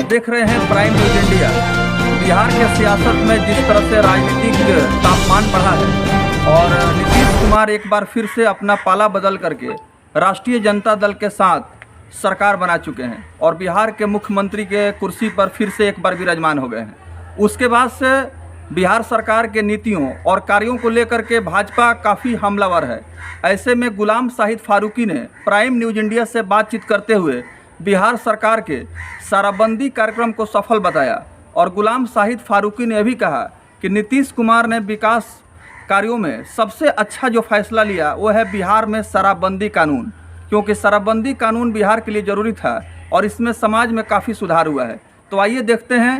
देख रहे हैं प्राइम न्यूज इंडिया। बिहार के सियासत में जिस तरह से राजनीतिक तापमान बढ़ा है और नीतीश कुमार एक बार फिर से अपना पाला बदल करके राष्ट्रीय जनता दल के साथ सरकार बना चुके हैं और बिहार के मुख्यमंत्री के कुर्सी पर फिर से एक बार विराजमान हो गए हैं। उसके बाद से बिहार सरकार के नीतियों और कार्यों को लेकर के भाजपा काफ़ी हमलावर है। ऐसे में गुलाम साहिद फारूकी ने प्राइम न्यूज इंडिया से बातचीत करते हुए बिहार सरकार के शराबबंदी कार्यक्रम को सफल बताया और गुलाम साहिद फारूकी ने भी कहा कि नीतीश कुमार ने विकास कार्यों में सबसे अच्छा जो फैसला लिया वो है बिहार में शराबबंदी कानून, क्योंकि शराबबंदी कानून बिहार के लिए ज़रूरी था और इसमें समाज में काफ़ी सुधार हुआ है। तो आइए देखते हैं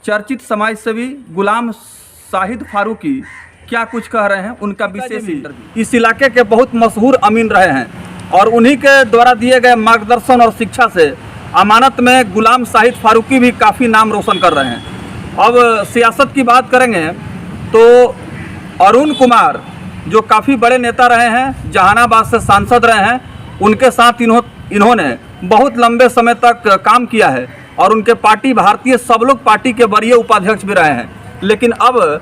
चर्चित समाजसेवी गुलाम साहिद फारूकी क्या कुछ कह रहे हैं, उनका विशेष इंटरव्यू। इस इलाके के बहुत मशहूर अमीन रहे हैं और उन्हीं के द्वारा दिए गए मार्गदर्शन और शिक्षा से अमानत में गुलाम साहिद फारूकी भी काफ़ी नाम रोशन कर रहे हैं। अब सियासत की बात करेंगे तो अरुण कुमार जो काफ़ी बड़े नेता रहे हैं, जहानाबाद से सांसद रहे हैं, उनके साथ इन्होंने बहुत लंबे समय तक काम किया है और उनके पार्टी भारतीय सब लोग पार्टी के वरीय उपाध्यक्ष भी रहे हैं। लेकिन अब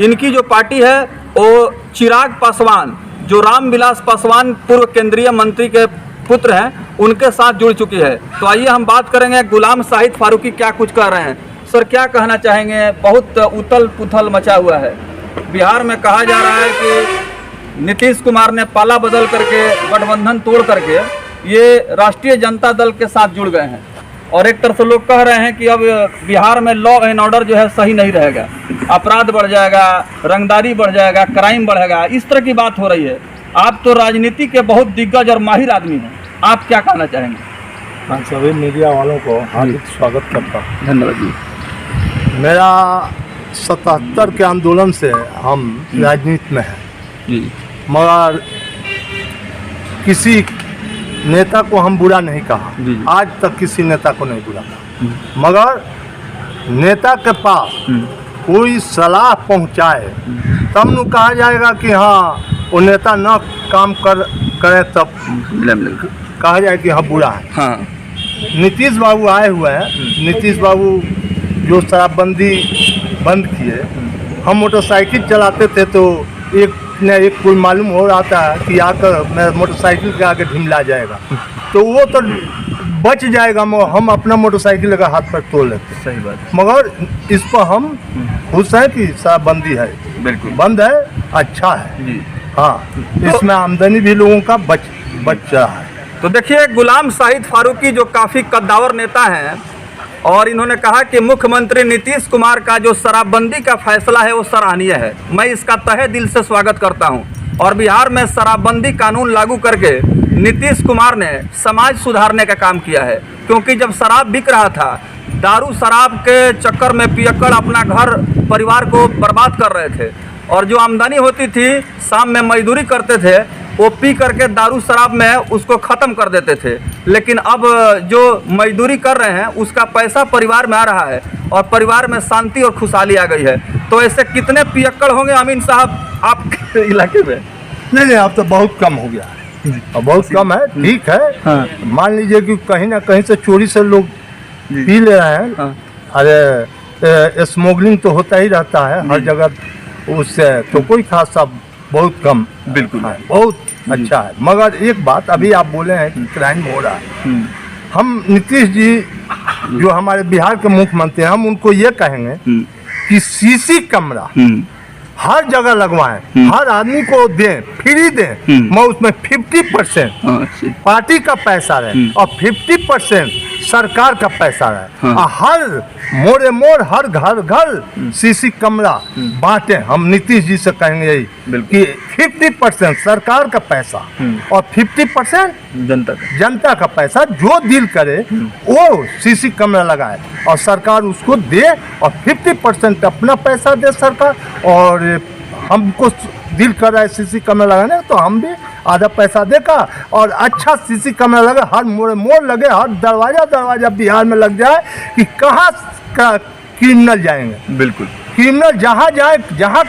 इनकी जो पार्टी है वो चिराग पासवान जो रामविलास पासवान पूर्व केंद्रीय मंत्री के पुत्र हैं उनके साथ जुड़ चुकी है। तो आइए हम बात करेंगे गुलाम साहिद फारूकी क्या कुछ कह रहे हैं। सर क्या कहना चाहेंगे? बहुत उथल पुथल मचा हुआ है बिहार में। कहा जा रहा है कि नीतीश कुमार ने पाला बदल करके गठबंधन तोड़ करके ये राष्ट्रीय जनता दल के साथ जुड़ गए हैं और एक तरफ से लोग कह रहे हैं कि अब बिहार में लॉ एंड ऑर्डर जो है सही नहीं रहेगा, अपराध बढ़ जाएगा, रंगदारी बढ़ जाएगा, क्राइम बढ़ेगा, इस तरह की बात हो रही है। आप तो राजनीति के बहुत दिग्गज और माहिर आदमी हैं, आप क्या कहना चाहेंगे? हाँ, सभी मीडिया वालों को हार्दिक स्वागत करता हूँ। धन्यवाद जी। मेरा 77 के आंदोलन से हम राजनीति में हैं जी, मगर किसी नेता को हम बुरा नहीं कहा, आज तक किसी नेता को नहीं बुरा कहा, मगर नेता के पास कोई सलाह पहुंचाए तब न कहा जाएगा कि हाँ वो नेता न काम करे तब कहा जाए कि हाँ बुरा है। हाँ, नीतीश बाबू आए हुए हैं। नीतीश बाबू जो शराबबंदी बंद किए, हम मोटरसाइकिल चलाते थे तो एक न एक कोई मालूम हो रहा था कि आकर मैं मोटरसाइकिल के आगे ढिमला जाएगा तो वो तो बच जाएगा, मगर हम अपना मोटरसाइकिल का हाथ पर तोड़ लेते। सही बात। मगर इस पर हम खुश हैं कि शराबबंदी है, बिल्कुल बंद है, अच्छा है जी। हाँ, इसमें आमदनी भी लोगों का बच रहा है। तो देखिए गुलाम साहिद फारूकी जो काफ़ी कद्दावर नेता हैं और इन्होंने कहा कि मुख्यमंत्री नीतीश कुमार का जो शराबबंदी का फैसला है वो सराहनीय है। मैं इसका तहे दिल से स्वागत करता हूं और बिहार में शराबबंदी कानून लागू करके नीतीश कुमार ने समाज सुधारने का काम किया है, क्योंकि जब शराब बिक रहा था, दारू शराब के चक्कर में पियक्कड़ अपना घर परिवार को बर्बाद कर रहे थे और जो आमदनी होती थी, शाम में मजदूरी करते थे, वो पी करके दारू शराब में उसको ख़त्म कर देते थे। लेकिन अब जो मजदूरी कर रहे हैं उसका पैसा परिवार में आ रहा है और परिवार में शांति और खुशहाली आ गई है। तो ऐसे कितने पियक्कड़ होंगे अमीन साहब आपके इलाके में? नहीं, अब तो बहुत कम हो गया है, अब बहुत कम है, ठीक है। हाँ। मान लीजिए कि कहीं ना कहीं से चोरी से लोग पी ले रहे हैं। हाँ। अरे स्मगलिंग तो होता ही रहता है हर जगह, उससे तो कोई खासा बहुत कम बिल्कुल है, बहुत अच्छा है। मगर एक बात अभी आप बोले हैं कि क्राइम हो रहा है, हम नीतीश जी जो हमारे बिहार के मुख्यमंत्री हैं, हम उनको ये कहेंगे कि सीसी कैमरा हर जगह लगवाएं, हर आदमी को दें, फ्री दें, मैं उसमें 50% पार्टी का पैसा रहे और 50% सरकार का पैसा रहे और हर मोड़े मोड़ हर घर घर सीसी कैमरा बांटे। हम नीतीश जी से कहेंगे यही कि 50% सरकार का पैसा और 50% जनता का पैसा जो डील करे वो सीसी कैमरा लगाए और सरकार उसको दे और 50% अपना पैसा दे सरकार, और हमको डील कर रहा है सीसी कैमरा लगाने तो हम भी आधा पैसा देगा और अच्छा सीसी कैमरा लगे, हर मोड़ लगे, हर दरवाजा बिहार में लग जाए कि कहाँ का क्रिमिनल जाएंगे। बिल्कुल, क्रिमिनल जहाँ जाए, जहाँ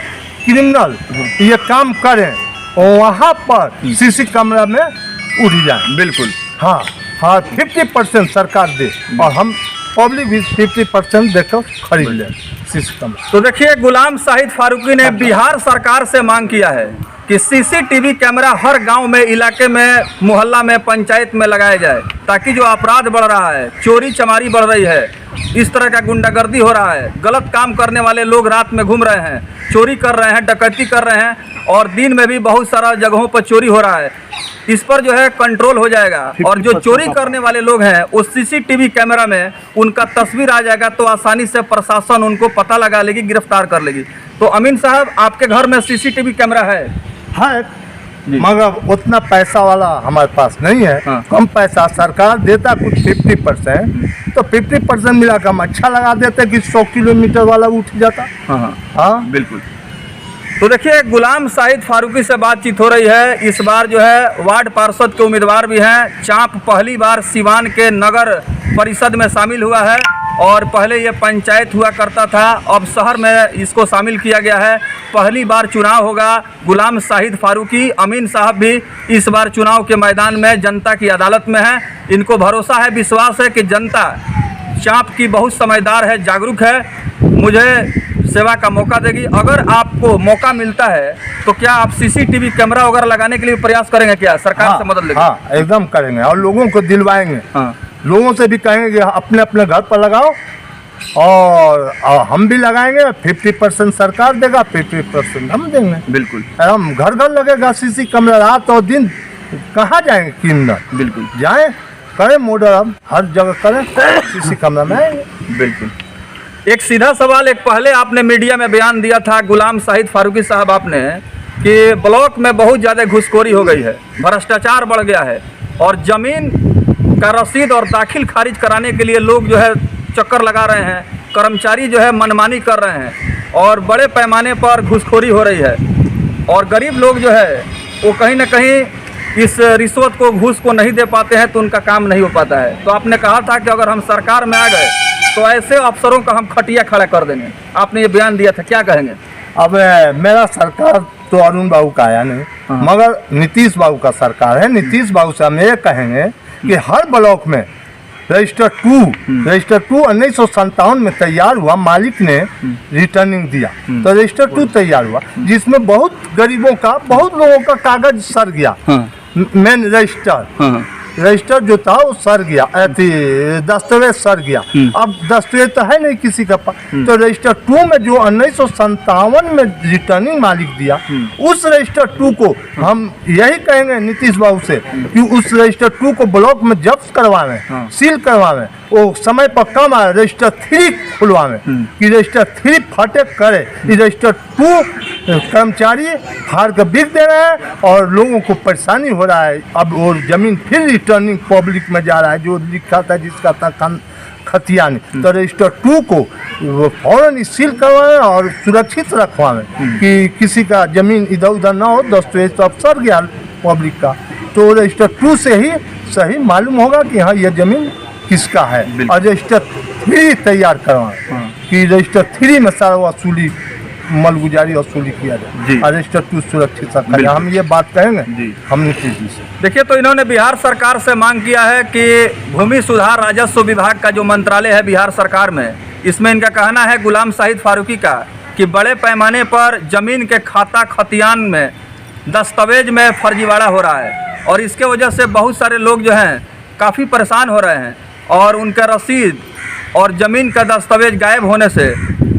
क्रिमिनल ये काम करें वहाँ पर सीसी कैमरा में उठ जाए। बिल्कुल। हाँ, 50% सरकार दे और हम पब्लिक भी 50% देकर खरीद ले सीसी कैमरा। तो देखिए, गुलाम शाहिद फारूकी ने बिहार सरकार से मांग किया है कि सीसीटीवी कैमरा हर गांव में, इलाके में, मोहल्ला में, पंचायत में लगाया जाए, ताकि जो अपराध बढ़ रहा है, चोरी चमारी बढ़ रही है, इस तरह का गुंडागर्दी हो रहा है, गलत काम करने वाले लोग रात में घूम रहे हैं, चोरी कर रहे हैं, डकैती कर रहे हैं, और दिन में भी बहुत सारा जगहों पर चोरी हो रहा है, इस पर जो है कंट्रोल हो जाएगा। और जो चोरी करने वाले लोग हैं उस सीसीटीवी कैमरा में उनका तस्वीर आ जाएगा, तो आसानी से प्रशासन उनको पता लगा लेगी, गिरफ्तार कर लेगी। तो अमीन साहब, आपके घर में सीसीटीवी कैमरा है? मगर उतना पैसा वाला हमारे पास नहीं है। हाँ। कम पैसा, सरकार देता कुछ 50%, तो 50% मिला के हम अच्छा लगा देते कि 100 किलोमीटर वाला उठ जाता। हाँ बिल्कुल। तो देखिए, गुलाम शाहिद फारूकी से बातचीत हो रही है। इस बार जो है वार्ड पार्षद के उम्मीदवार भी हैं। चाँप पहली बार सिवान के नगर परिषद में शामिल हुआ है, और पहले ये पंचायत हुआ करता था, अब शहर में इसको शामिल किया गया है। पहली बार चुनाव होगा। गुलाम शाहिद फारूकी, अमीन साहब भी इस बार चुनाव के मैदान में जनता की अदालत में हैं। इनको भरोसा है, विश्वास है कि जनता चाँप की बहुत समझदार है, जागरूक है, मुझे सेवा का मौका देगी। अगर आपको मौका मिलता है तो क्या आप सीसीटीवी कैमरा वगैरह लगाने के लिए प्रयास करेंगे? क्या सरकार से मदद लेंगे? हाँ, एकदम करेंगे, और लोगों को दिलवाएंगे। लोगों से भी कहेंगे कि अपने अपने घर पर लगाओ, और हम भी लगाएंगे। 50% सरकार देगा, 50% हम देंगे। बिल्कुल, हम घर घर लगेगा सीसी कैमरा, रात और दिन। कहाँ जाएंगे किन्नर? बिल्कुल जाएं, करें मॉडल, हम हर जगह करें सीसी कैमरा में आएंगे। बिल्कुल। एक सीधा सवाल, एक पहले आपने मीडिया में बयान दिया था गुलाम शाहिद फारूकी साहब आपने, कि ब्लॉक में बहुत ज़्यादा घुसखोरी हो गई है, भ्रष्टाचार बढ़ गया है, और ज़मीन का रसीद और दाखिल खारिज कराने के लिए लोग जो है चक्कर लगा रहे हैं, कर्मचारी जो है मनमानी कर रहे हैं, और बड़े पैमाने पर घुसखोरी हो रही है, और गरीब लोग जो है वो कहीं ना कहीं इस रिश्वत को, घूस को नहीं दे पाते हैं, तो उनका काम नहीं हो पाता है। तो आपने कहा था कि अगर हम सरकार में आ गए तो ऐसे अफसरों का हम खटिया खड़ा कर देंगे, आपने ये बयान दिया था, क्या कहेंगे? अब मेरा सरकार तो अरुण बाबू का आया नहीं, मगर नीतीश बाबू का सरकार है। नीतीश बाबू से हम ये कहेंगे कि हर ब्लॉक में रजिस्टर 2 1957 में तैयार हुआ, मालिक ने रिटर्निंग दिया, तो रजिस्टर 2 तैयार हुआ, जिसमें बहुत गरीबों का, बहुत लोगों का कागज सर गया। मेन रजिस्टर जो था वो सर गया, दस्तावेज सर गया। अब दस्तावेज तो है नहीं किसी का पास, तो रजिस्टर 2 में जो 1957 में रिटर्निंग मालिक दिया, उस रजिस्टर 2 को हम यही कहेंगे नीतीश बाबू से कि उस रजिस्टर 2 को ब्लॉक में जब्त करवावे, सील करवावे, वो समय पर कम आए, रजिस्टर 3 खुलवावे, कि रजिस्टर 3 फटे करे। रजिस्टर 2 कर्मचारी फाड़ के बिक दे रहे हैं, और लोगों को परेशानी हो रहा है। अब वो जमीन फिर रिटर्निंग पब्लिक में जा रहा है, जो लिखा था जिसका था खतिया नहीं, तो रजिस्टर 2 को फौरन सील करवाएं और सुरक्षित रखवाएं, कि किसी का जमीन इधर उधर ना हो। दस्तावेज तो अब सर गया पब्लिक का, तो रजिस्टर 2 से ही सही मालूम होगा कि हाँ ये जमीन किसका है। और रजिस्टर 3 तैयार करवाएं, कि रजिस्टर 3 में सारा वसूली, मलगुजारी वसूली किया जाए, और रजिस्टर 2 सुरक्षित रखा। हम ये बात कहेंगे हम नीतीश जी से। देखिए, तो इन्होंने बिहार सरकार से मांग किया है कि भूमि सुधार राजस्व विभाग का जो मंत्रालय है बिहार सरकार में, इसमें इनका कहना है गुलाम शाहिद फारूकी का कि बड़े पैमाने पर जमीन के खाता खतियान में, दस्तावेज में फर्जीवाड़ा हो रहा है, और इसके वजह से बहुत सारे लोग जो हैं काफ़ी परेशान हो रहे हैं, और उनका रसीद और ज़मीन का दस्तावेज गायब होने से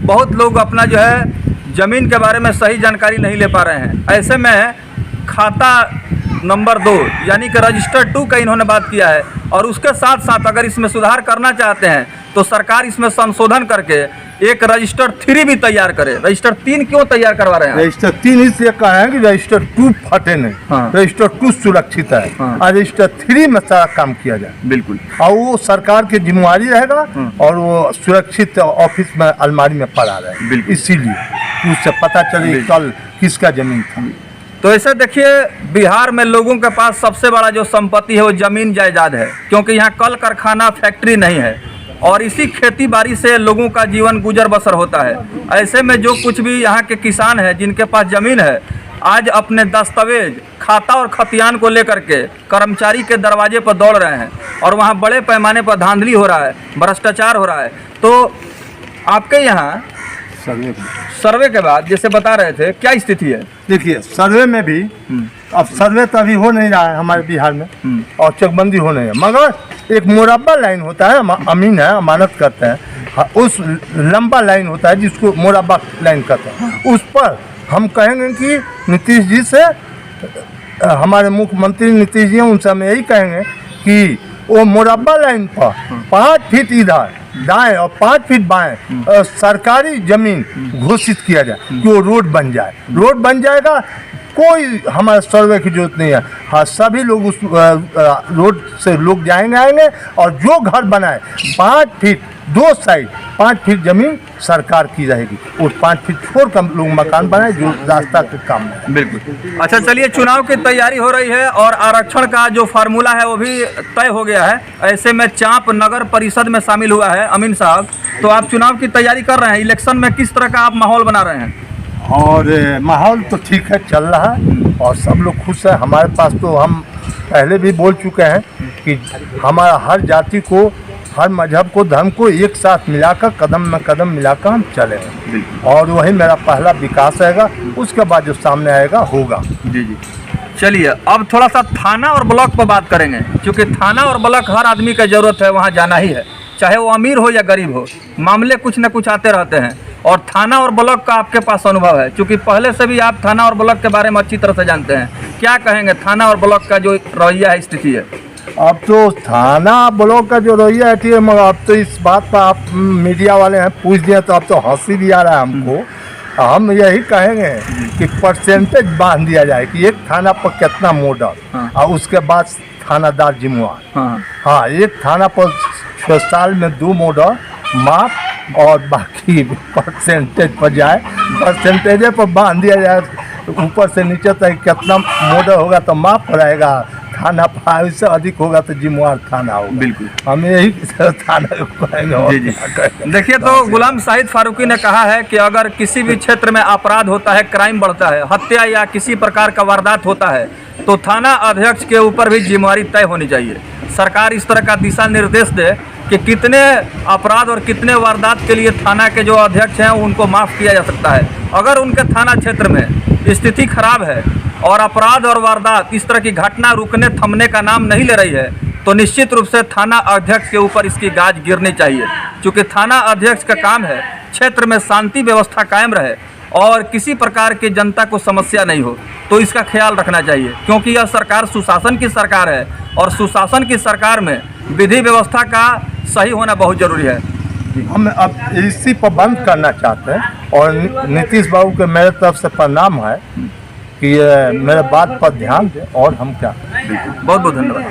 बहुत लोग अपना जो है ज़मीन के बारे में सही जानकारी नहीं ले पा रहे हैं। ऐसे में खाता नंबर 2 यानी कि रजिस्टर 2 का इन्होंने बात किया है, और उसके साथ साथ अगर इसमें सुधार करना चाहते हैं तो सरकार इसमें संशोधन करके एक रजिस्टर 3 भी तैयार करे। रजिस्टर 3 क्यों तैयार करवा रहे हैं? रजिस्टर 3 इसलिए कहा है कि रजिस्टर 2 फटे नहीं, रजिस्टर 2 सुरक्षित है, और रजिस्टर 3 में सारा काम किया जाए। बिल्कुल, और वो सरकार की जिम्मेवारी रहेगा, और वो सुरक्षित ऑफिस में अलमारी में पड़ा रहे, इसीलिए उससे पता चले कल किसका जमीन था। तो ऐसे देखिए, बिहार में लोगों के पास सबसे बड़ा जो संपत्ति है वो ज़मीन जायदाद है, क्योंकि यहाँ कल कारखाना, फैक्ट्री नहीं है, और इसी खेती बाड़ी से लोगों का जीवन गुजर बसर होता है। ऐसे में जो कुछ भी यहाँ के किसान हैं जिनके पास ज़मीन है, आज अपने दस्तावेज, खाता और खतियान को लेकर के कर्मचारी के दरवाजे पर दौड़ रहे हैं और वहाँ बड़े पैमाने पर धांधली हो रहा है, भ्रष्टाचार हो रहा है। तो आपके यहाँ सर्वे के बाद जैसे बता रहे थे, क्या स्थिति है? देखिए, सर्वे में भी अब सर्वे तो अभी हो नहीं रहा है हमारे बिहार में और चकबंदी हो नहीं है, मगर एक मुरब्बा लाइन होता है, अमीन है, अमानत करते हैं, उस लंबा लाइन होता है जिसको मुरब्बा लाइन कहते हैं, उस पर हम कहेंगे कि नीतीश जी से, हमारे मुख्यमंत्री नीतीश जी हैं, उनसे हम यही कहेंगे कि वो मुरब्बा लाइन पर 5 फीट इधर दाएं और 5 फीट बाएं सरकारी जमीन घोषित किया जाए कि वो रोड बन जाए। रोड बन जाएगा, कोई हमारे सर्वे की जरूरत नहीं है। हाँ, सभी लोग उस रोड से लोग जाएंगे आएंगे, और जो घर बनाए 5 फीट 2 साइड 5 फीट जमीन सरकार की रहेगी, और 5 फीट छोड़ कर लोग मकान बनाए जो रास्ता के काम में। बिल्कुल। अच्छा, चलिए, चुनाव की तैयारी हो रही है और आरक्षण का जो फार्मूला है वो भी तय हो गया है। ऐसे में चांप नगर परिषद में शामिल हुआ है अमीन साहब, तो आप चुनाव की तैयारी कर रहे हैं, इलेक्शन में किस तरह का आप माहौल बना रहे हैं? और माहौल तो ठीक है, चल रहा है और सब लोग खुश है। हमारे पास तो हम पहले भी बोल चुके हैं कि हमारा हर जाति को, हर मजहब को, धर्म को एक साथ मिलाकर, कदम में कदम मिलाकर हम चले हैं, और वही मेरा पहला विकास रहेगा। उसके बाद जो सामने आएगा होगा। जी जी। चलिए, अब थोड़ा सा थाना और ब्लॉक पर बात करेंगे, क्योंकि थाना और ब्लॉक हर आदमी का ज़रूरत है, वहाँ जाना ही है, चाहे वो अमीर हो या गरीब हो, मामले कुछ न कुछ आते रहते हैं। और थाना और ब्लॉक का आपके पास अनुभव है, क्योंकि पहले से भी आप थाना और ब्लॉक के बारे में अच्छी तरह से जानते हैं। क्या कहेंगे थाना और ब्लॉक का जो रवैया है, स्थिति है? अब तो थाना ब्लॉक का जो रवैया है ठीक है, मगर अब तो इस बात पर आप मीडिया वाले हैं पूछ दिए तो अब तो हंसी भी आ रहा है हमको। हम यही कहेंगे कि परसेंटेज बांध दिया जाए कि एक थाना पर कितना मॉडल, और उसके बाद थानादार जिम्मेवार। हाँ, एक थाना पर 6 साल में 2 मॉडल माप, और बाकी परसेंटेज पर जाए, परसेंटेज पर बांध दिया जाए, ऊपर से नीचे तक कितना मॉडल होगा तो माप रहेगा, थाना पर से अधिक होगा तो जिम्मेवार थाना होगा। बिल्कुल, हम यही थाना को कहेंगे। देखिए, तो गुलाम शाहिद फारूकी ने कहा है कि अगर किसी भी क्षेत्र में अपराध होता है, क्राइम बढ़ता है, हत्या या किसी प्रकार का वारदात होता है, तो थाना अध्यक्ष के ऊपर भी जिम्मेवारी तय होनी चाहिए। सरकार इस तरह का दिशा निर्देश दे कि कितने अपराध और कितने वारदात के लिए थाना के जो अध्यक्ष हैं उनको माफ़ किया जा सकता है। अगर उनके थाना क्षेत्र में स्थिति खराब है और अपराध और वारदात इस तरह की घटना रुकने थमने का नाम नहीं ले रही है, तो निश्चित रूप से थाना अध्यक्ष के ऊपर इसकी गाज गिरनी चाहिए, क्योंकि थाना अध्यक्ष का काम है क्षेत्र में शांति व्यवस्था कायम रहे और किसी प्रकार की जनता को समस्या नहीं हो, तो इसका ख्याल रखना चाहिए, क्योंकि यह सरकार सुशासन की सरकार है और सुशासन की सरकार में विधि व्यवस्था का सही होना बहुत जरूरी है। हम अब इसी पर बंद करना चाहते हैं, और नीतीश बाबू के मेरे तरफ से प्रणाम है कि मेरे बात पर ध्यान दें, और हम क्या। बहुत बहुत धन्यवाद।